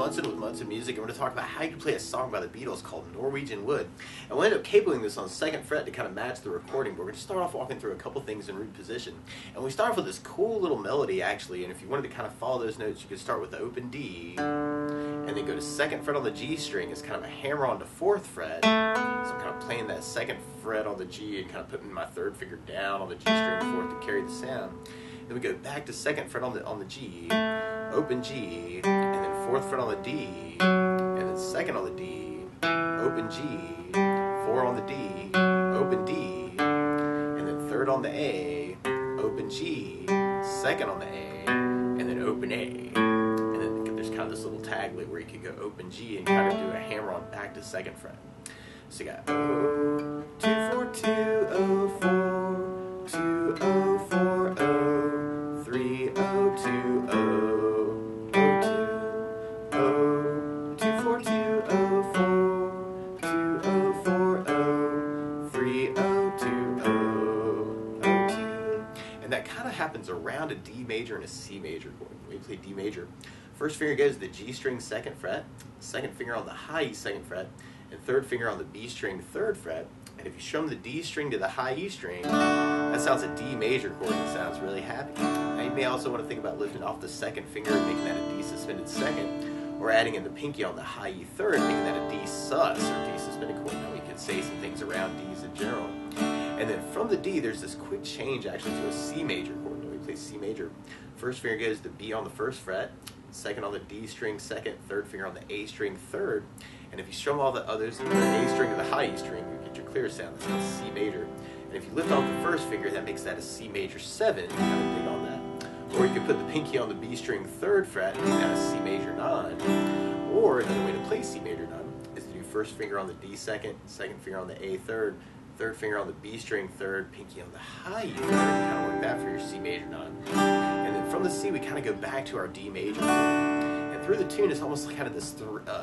Munson with Munson Music, and we're going to talk about how you can play a song by the Beatles called Norwegian Wood. And we'll end up cabling this on 2nd fret to kind of match the recording, but we're going to start off walking through a couple things in root position. And we start off with this cool little melody, actually, and if you wanted to kind of follow those notes, you could start with the open D, and then go to 2nd fret on the G string as kind of a hammer on the 4th fret. So I'm kind of playing that 2nd fret on the G and kind of putting my 3rd finger down on the G string 4th to carry the sound. Then we go back to 2nd fret on the G, open G, and then 4th fret on the D, and then 2nd on the D, open G, 4 on the D, open D, and then 3rd on the A, open G, 2nd on the A, and then open A. And then there's kind of this little taglet where you could go open G and kind of do a hammer on back to 2nd fret. So you got 0, 2, 4, 2, 0, 4, 2, 0, 4, 0, 3, 0, 2, 0, 0, 2, 2, 4, 2, 0, 4, 2, 0, 4, 0, 3, 0, 2, 0, 2. And that kind of happens around a D major and a C major chord. When you play D major, first finger goes to the G string 2nd fret, 2nd finger on the high E 2nd fret, and 3rd finger on the B string 3rd fret. And if you strum the D string to the high E string, that sounds a D major chord and sounds really happy. Now you may also want to think about lifting off the 2nd finger and making that a D suspended 2nd, or adding in the pinky on the high E 3rd, making that a D sus or D suspended chord. Now we could say some things around D's in general. And then from the D, there's this quick change actually to a C major chord. When we play C major, first finger goes to B on the 1st fret, 2nd on the D string 2nd, 3rd finger on the A string 3rd, and if you strum all the others, the A string to the high E string, you get your clear sound. That's called C major. And if you lift off the 1st finger, that makes that a C major 7. Kind of dig on that. Or you could put the pinky on the B string 3rd fret and make that a C major 9. Or another way to play C major 9 is to do 1st finger on the D 2nd, 2nd finger on the A 3rd, 3rd finger on the B string 3rd, pinky on the high E 3rd. Kind of work that for your C major 9. And then from the C, we kind of go back to our D major chord. Through the tune, it's almost like kind of this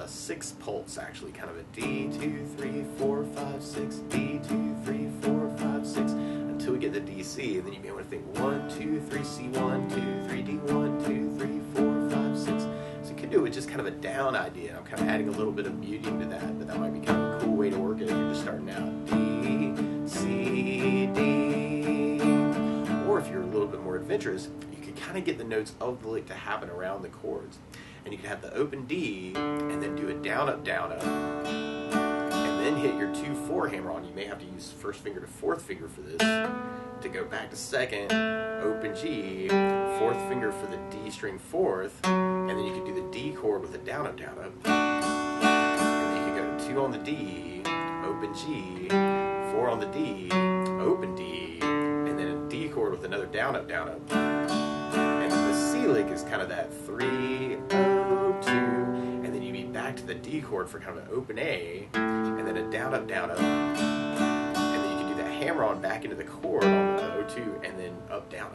6 pulse, actually, kind of a D, 2, 3, 4, 5, 6, D, 2, 3, 4, 5, 6, until we get the D, C, and then you may want to think 1, 2, 3, C, 1, 2, 3, D, 1, 2, 3, 4, 5, 6. So you could do it with just kind of a down idea. I'm kind of adding a little bit of muting to that, but that might be kind of a cool way to work it if you're just starting out. D, C, D. Or if you're a little bit more adventurous, you could kind of get the notes of the lick to happen around the chords. And you can have the open D, and then do a down, up, and then hit your 2-4 hammer on. You may have to use 1st finger to 4th finger for this, to go back to 2nd, open G, 4th finger for the D string 4th, and then you could do the D chord with a down, up, and then you could go 2 on the D, open G, 4 on the D, open D, and then a D chord with another down, up. And the C lick is kind of that 3, 0, 2, and then you'd be back to the D chord for kind of an open A, and then a down, up, and then you can do that hammer on back into the chord on the 0, 2, and then up, down.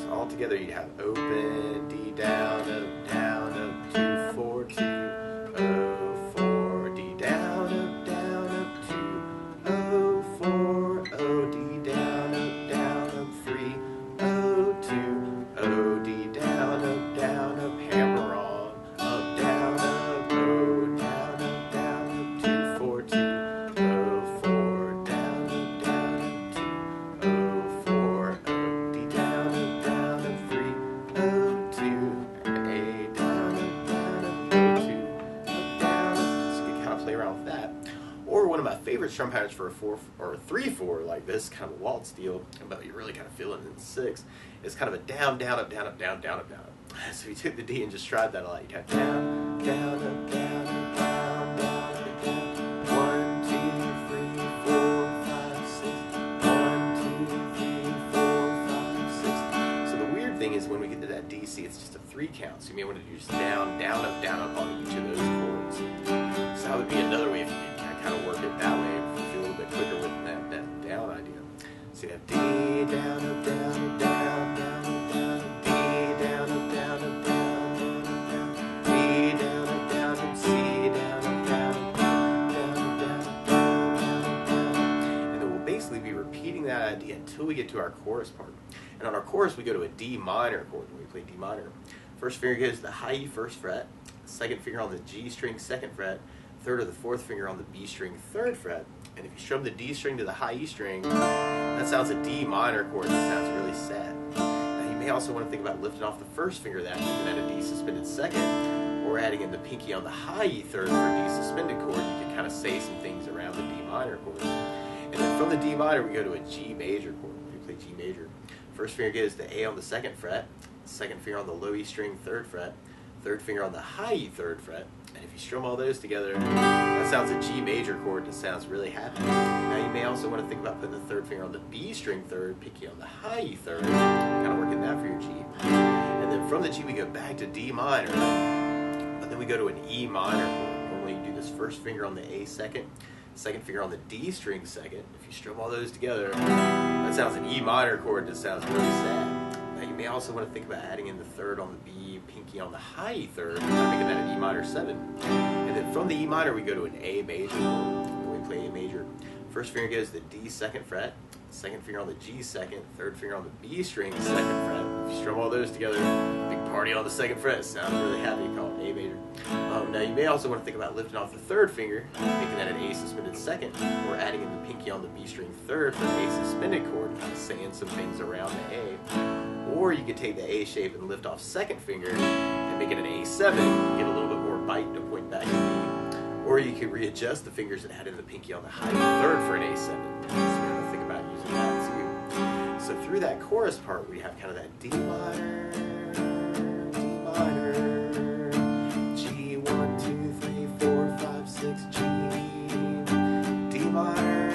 So all together you have open, D, down, up, 2, 4, 2, 0, 4, D, down, up, 2, 0, 4, 0, D, down, up, 3, 0, 2, 0, D, down, up, hammer on, up, down, up, 2, 4, 2, 0, 4, down, up, 2, 0, 4, 0, D, down, up, 3, 0, 2, A, down, up, 2, up, down, so you can kind of play around with that. Or one of my favorite strum patterns for a 4 or a 3/4 like this, kind of a waltz deal, but you're really kind of feeling it in 6, is kind of a down, up. So if you took the D and just tried that a lot, you'd have down, up, down, 1, 2, 3, 4, 5, 6, 1, 2, 3, 4, 5, 6. So the weird thing is when we get to that D, C, it's just a 3 count, so you may want to do just down, up on each of those chords. So that would be another way if you could kind of work it that way, if you feel a little bit quicker with that down idea. So you have D, down, up, down, down, D, down, up, down, D, down, up, C, down, and then we'll basically be repeating that idea until we get to our chorus part. And on our chorus, we go to a D minor chord when we play D minor. First finger goes to the high E first fret, second finger on the G string second fret, third or the fourth finger on the B string third fret. And if you strum the D string to the high E string, that sounds a D minor chord. That sounds really sad. Now you may also want to think about lifting off the first finger of that, making that a D suspended second, or adding in the pinky on the high E third for a D suspended chord. You can kind of say some things around the D minor chord. And then from the D minor, we go to a G major chord. We play G major. First finger goes to A on the second fret, second finger on the low E string third fret, third finger on the high E third fret. And if you strum all those together, that sounds a G major chord that sounds really happy. Now you may also want to think about putting the third finger on the B string third, pinky on the high E third, kind of working that for your G. And then from the G we go back to D minor, but then we go to an E minor chord. Normally you do this first finger on the A second, second finger on the D string second. If you strum all those together, that sounds an E minor chord that sounds really sad. Now you may also want to think about adding in the third on the B, pinky on the high E third, making that an E minor 7. And then from the E minor we go to an A major chord. When we play A major, first finger goes to the D second fret, second finger on the G second, third finger on the B string second fret. If you strum all those together, big party on the second fret. Sounds really happy. Call it A major. Now you may also want to think about lifting off the third finger, making that an A suspended second, or adding in the pinky on the B string third for an A suspended chord, kind of saying some things around the A. Or you could take the A shape and lift off second finger and make it an A7, get a little bit more bite to point back to B. Or you could readjust the fingers and add in the pinky on the high third for an A7. So you have to think about using that too. So through that chorus part, we have kind of that D minor, G, 1, 2, 3, 4, 5, 6, G, D minor,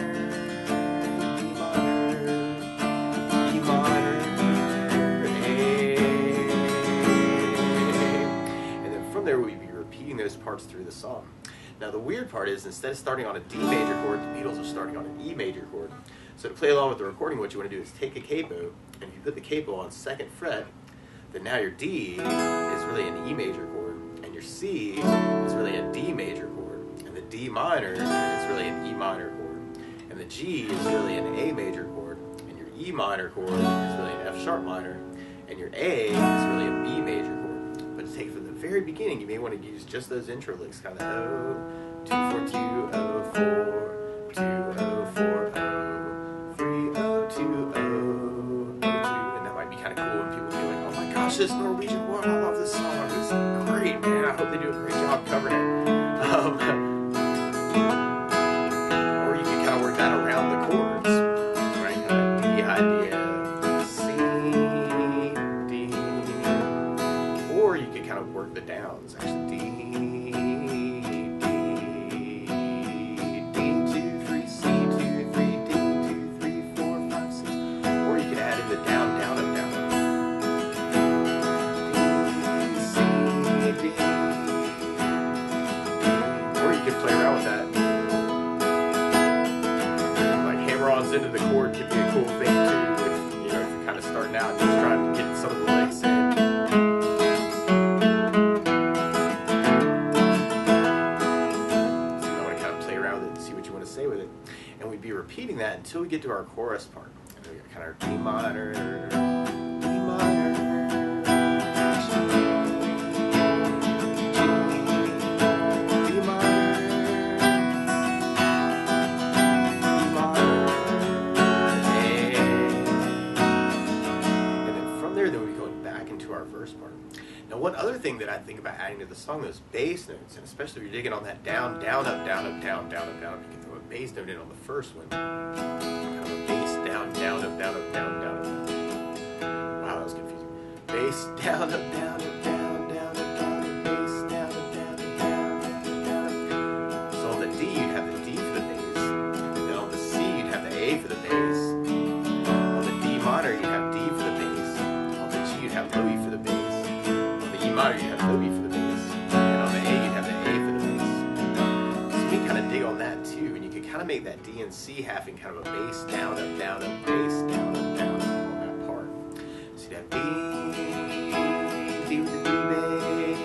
D minor, E minor, A. And then from there we'd be repeating those parts through the song. Now the weird part is, instead of starting on a D major chord, the Beatles are starting on an E major chord. So to play along with the recording, what you want to do is take a capo, and if you put the capo on second fret, then now your D is really an E major chord, and your C is really a D major chord, and the D minor is really an E minor chord, and the G is really an A major chord, and your E minor chord is really an F sharp minor, and your A is really a B major chord. But to take it from the very beginning, you may want to use just those intro licks, kind of O, 2, 4, 2, O, 4, 2, O, 4, O, 3, O, 2, O, O, 2, and that might be kind of cool when people be like, oh my gosh, this Norwegian one, I love this song, it's great, man, I hope they do a great job covering it. Or you can kind of work that around the chords, right, kind of D, high D, C, D, or you could kind of work the downs, actually, D, into the chord could be a cool thing too, if you're kind of starting out and just trying to get some of the legs in. So you want to kind of play around with it and see what you want to say with it. And we'd be repeating that until we get to our chorus part. And we got kind of D minor, D minor, Now, one other thing that I think about adding to the song is bass notes, and especially if you're digging on that down, down, up, down, up, down, down, up, down, up, you can throw a bass note in on the first one. Kind of a bass down, down, up, down, up, down, down, up, down. Wow, that was confusing. Bass down, up, down, up, down, down, up, down, up, bass down, up, down, up, down, down, down, up. So on the D, you'd have the D for the bass. And then on the C, you'd have the A for the bass. On the D minor, you'd have D for the bass. On the G, you'd have low E for the bass. Minor, you'd have low E for the bass, and on the A, you'd have the A for the bass. So you can kind of dig on that too, and you can kind of make that D and C having kind of a bass down, up, down, up, bass down, up, down, up on that part. So you'd have D with the D bass,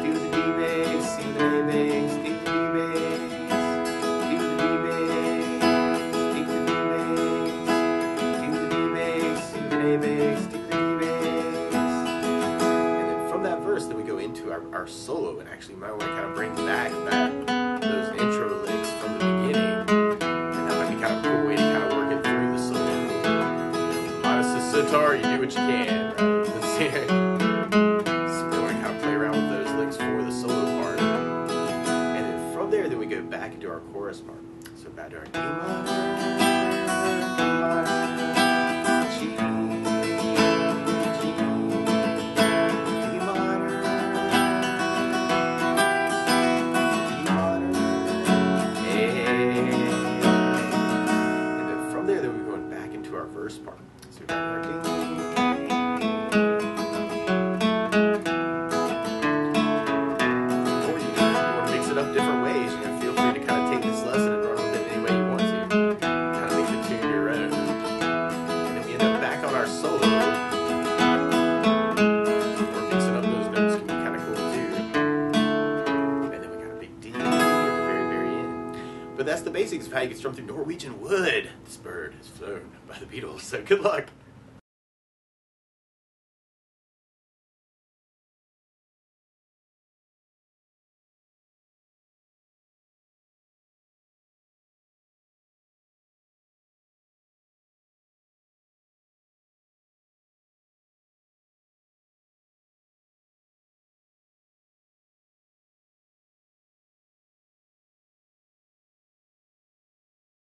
D with the D bass, C with the A bass, D with the D bass, D with the D bass, D with the D bass, D with the D bass, C with the A bass, D with the D bass. our solo, and actually you might want to kind of bring back those intro licks from the beginning, and that might be kind of a cool way to kind of work it through the solo. Minus the sitar, you do what you can, right? Let's see here. So we want to kind of play around with those licks for the solo part, and then from there, then we go back into our chorus part. So back to our D minor, G, G, D minor, A, and then from there, then we're going back into our verse part. So we got our D. Or you want to mix it up different ways. Feel free to kind of take this lesson and run with it any way you want to. Kind of make the tune your own. And then we end up back on our solo. Or mixing up those notes can be kind of cool too. And then we got a big D at the very, very end. But that's the basics of how you can strum through Norwegian wood. This bird is flown by the Beatles, so good luck.